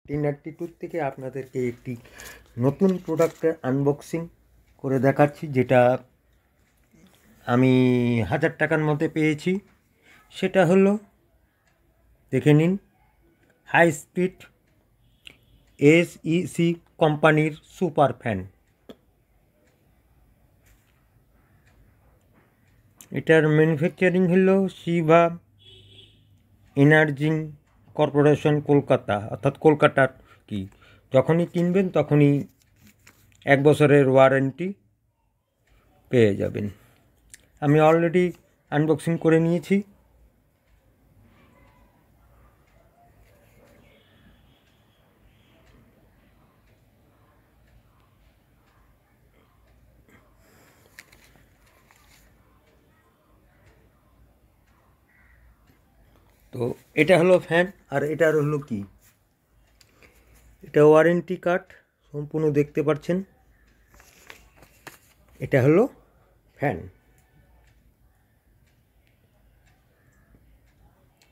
1032 থেকে আপনাদেরকে একটি নতুন প্রোডাক্টের আনবক্সিং করে দেখাচ্ছি, যেটা আমি 1000 টাকার মধ্যে পেয়েছি। সেটা হলো, দেখে নিন, হাই স্পিড এসইসি কোম্পানির সুপার ফ্যান। এটার ম্যানুফ্যাকচারিং হলো শিভা এনার্জি কর্পোরেশন, কলকাতা, অর্থাৎ কলকাতার। কি যখনই কিনবেন তখনই 1 বছরের ওয়ারেন্টি পেয়ে যাবেন। আমি অলরেডি আনবক্সিং করে নিয়েছি। তো এটা হলো ফ্যান, আর এটার হলো কি, এটা ওয়ারেন্টি কার্ড সম্পূর্ণ দেখতে পাচ্ছেন। এটা হলো ফ্যান।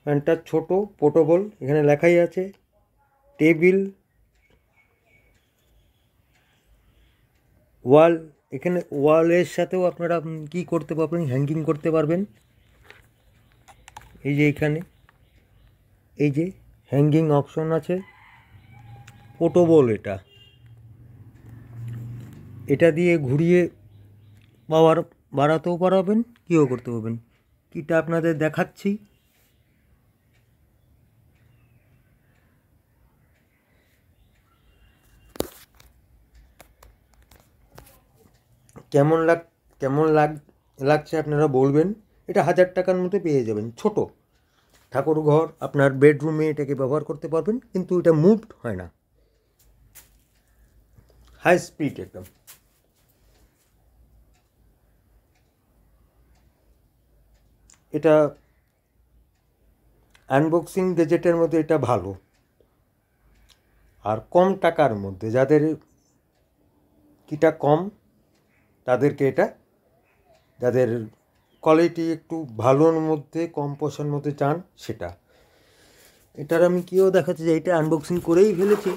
ফ্যানটা ছোট, পোর্টেবল। এখানে লেখাই আছে টেবিল ওয়াল। এখানে ওয়ালের সাথেও আপনারা কি করতে পারবেন, হ্যাঙ্গিং করতে পারবেন। এই যে এখানে এই যে হ্যাঙ্গিং অপশন আছে। পোর্টেবল এটা দিয়ে ঘুরিয়ে পাওয়ার বাড়াতেও পারবেন, কীও করতে পারবেন। কিটা আপনাদের দেখাচ্ছি। কেমন লাগছে আপনারা বলবেন। এটা 1000 টাকার মধ্যে পেয়ে যাবেন। ছোট ঠাকুর ঘর, আপনার বেডরুমে এটাকে ব্যবহার করতে পারবেন, কিন্তু এটা মুভড হয় না। হাই স্পিড একদম। এটা আনবক্সিং গ্যাজেটের মধ্যে এটা ভালো। আর কম টাকার মধ্যে, যাদের কিটা কম, তাদেরকে এটা, যাদের কোয়ালিটি একটু ভালোর মধ্যে, কম পয়সার মধ্যে চান, সেটা। এটার আমি কীও দেখাচ্ছি যে এটা আনবক্সিং করেই ফেলেছি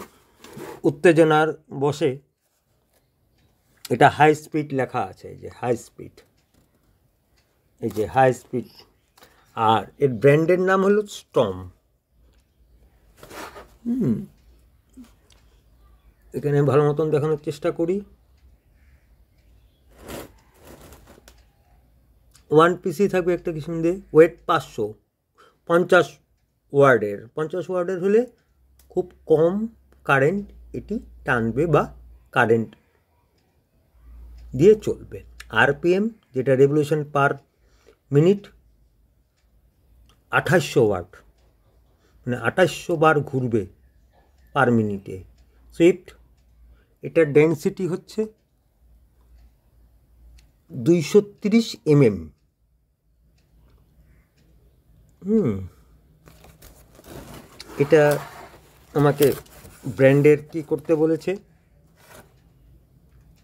উত্তেজনার বসে। এটা হাই স্পিড লেখা আছে, এই যে হাই স্পিড, এই যে হাই স্পিড। আর এর ব্র্যান্ডের নাম হলো স্টর্ম। এখানে ভালো মতন দেখানোর চেষ্টা করি। 1 পিসি থাকবে একটা কিছু দিয়ে, ওয়েট 500, 50 ওয়ার্ডের। 50 ওয়ার্ডের হলে খুব কম কারেন্ট এটি টানবে বা কারেন্ট দিয়ে চলবে। আরপিএম, যেটা রেভলিউশন পার মিনিট, 2800 ওয়াট, মানে 2800 বার ঘুরবে পার মিনিটে। সুইফট, এটার ডেন্সিটি হচ্ছে 230 mm। এটা আমাকে ব্র্যান্ডের কি করতে বলেছে,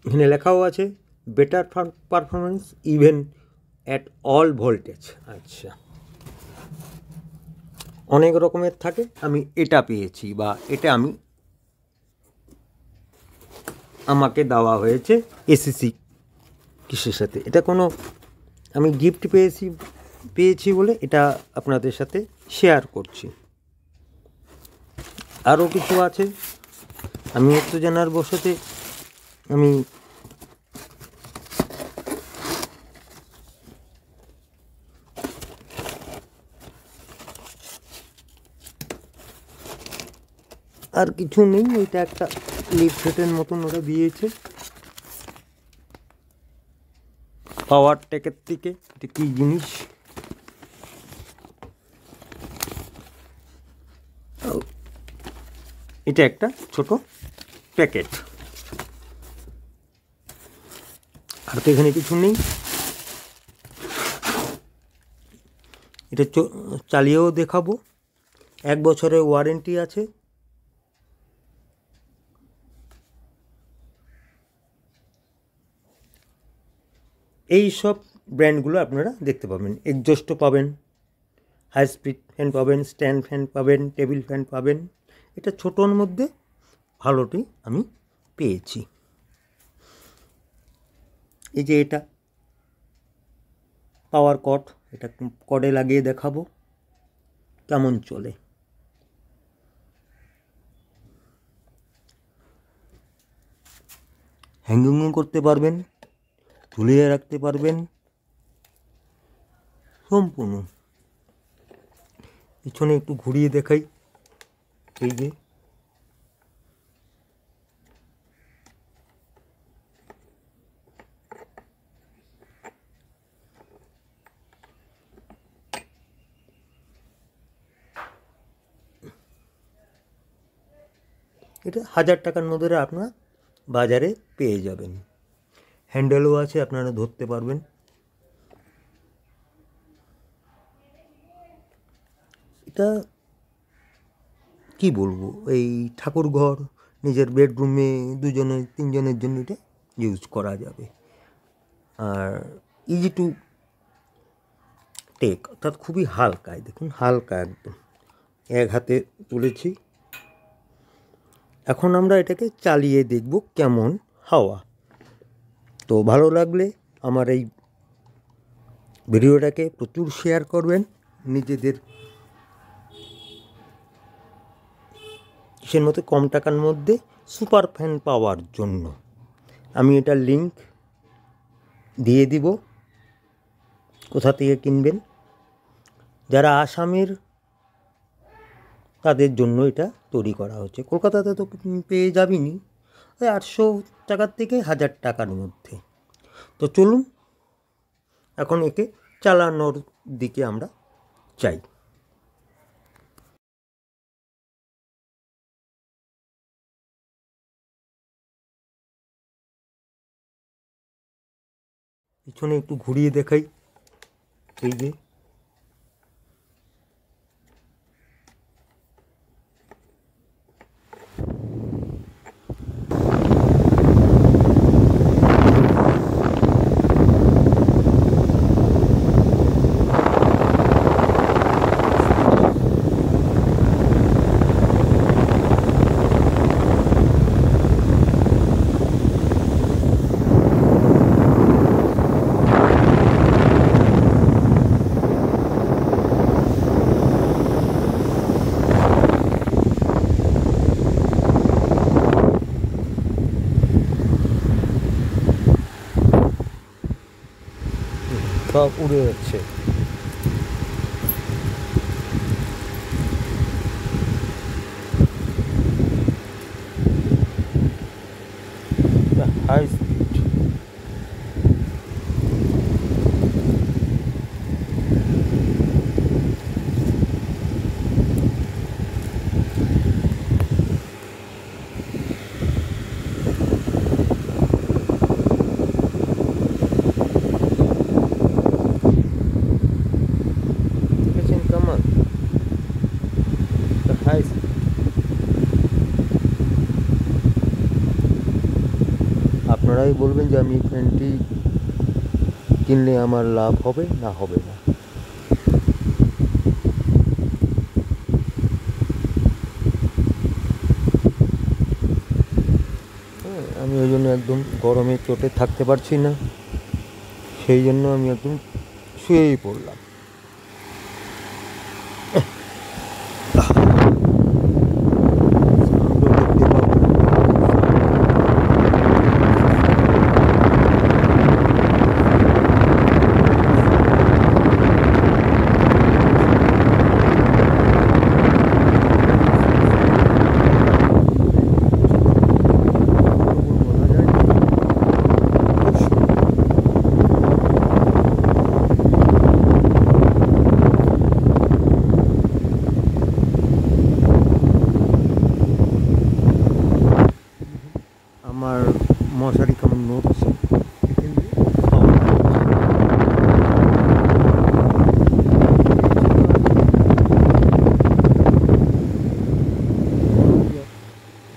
এখানে লেখাও আছে better performance even at all voltage. আচ্ছা, অনেক রকমের থাকে, আমি এটা পেয়েছি, বা এটা আমাকে দেওয়া হয়েছে এসিসি কিসের সাথে। এটা কোনো আমি গিফট পেয়েছি বলে এটা আপনাদের সাথে শেয়ার করছি। আরও কিছু আছে, আমি একটু জানার বসতে আমি আর কিছু নেই। এটা একটা লিফলেটের মতন ওরা দিয়েছে পাওয়ার টেকের থেকে। এটা কী জিনিস, এটা একটা ছোট প্যাকেট। আর তো এখানে কিছু নেই। এটা চালিয়েও দেখাবো। 1 বছরের ওয়ারেন্টি আছে। এই সব ব্র্যান্ডগুলো আপনারা দেখতে পাবেন। এক্সজস্টও পাবেন, হাই স্পিড ফ্যান পাবেন, স্ট্যান্ড ফ্যান পাবেন, টেবিল ফ্যান পাবেন, এটা ছোটোর মধ্যে ভালোটি আমি পেয়েছি। এই যে এটা পাওয়ার কর্ড, এটা কর্ডে লাগিয়ে দেখাবো কেমন চলে। হ্যাঙ্গিংও করতে পারবেন, ঝুলিয়ে রাখতে পারবেন, সম্পূর্ণ। পিছনে একটু ঘুরিয়ে দেখাই। এই যে এটা 1000 টাকার মধ্যে আপনারা বাজারে পেয়ে যাবেন। হ্যান্ডেলও আছে, আপনারা ধরতে পারবেন। এটা কি বলবো, এই ঠাকুর ঘর, নিজের বেডরুমে 2-3 জনের জন্য এটা ইউজ করা যাবে। আর ইজি টু টেক, অর্থাৎ খুবই হালকায়, দেখুন হালকা একদম, এক হাতে তুলেছি। এখন আমরা এটাকে চালিয়ে দেখব কেমন হাওয়া। তো ভালো লাগলে আমার এই ভিডিওটাকে প্রচুর শেয়ার করবেন নিজেদের কিসের মতো কম টাকার মধ্যে সুপার ফ্যান পাওয়ার জন্য। আমি এটার লিঙ্ক দিয়ে দিব, কোথা থেকে কিনবেন। যারা আসামের তাদের জন্য এটা তৈরি করা হচ্ছে। কলকাতাতে তো পেয়ে যাবেনই, ওই 800 টাকার থেকে 1000 টাকার মধ্যে। তো চলুন এখন একে চালানোর দিকে আমরা যাই। পিছনে একটু ঘুরিয়ে দেখাই। এই যে সব উড়ে যাচ্ছে। High speed. কেমন হাই স্পিড। আপনারাই বলবেন যে আমি ফ্যানটি কিনলে আমার লাভ হবে না হবে না। আমি ওই জন্য একদম গরমে চোটে থাকতে পারছি না, সেই জন্য আমি একদম শুয়েই পড়লাম। আমার মশারি কেমন নড়ছে,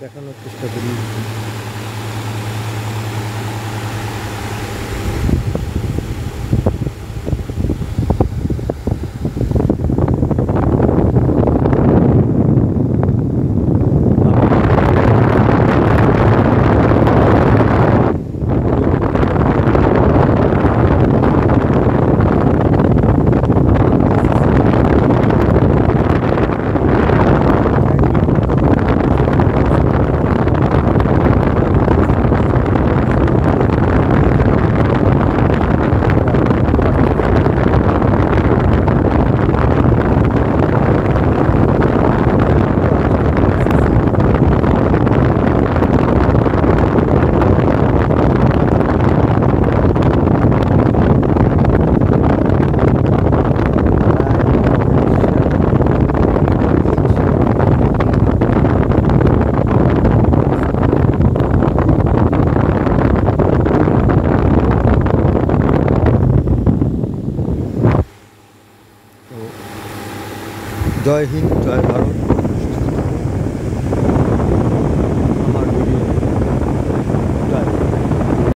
দেখানোর চেষ্টা করি। জয় হিন্দ, জয় ভারত।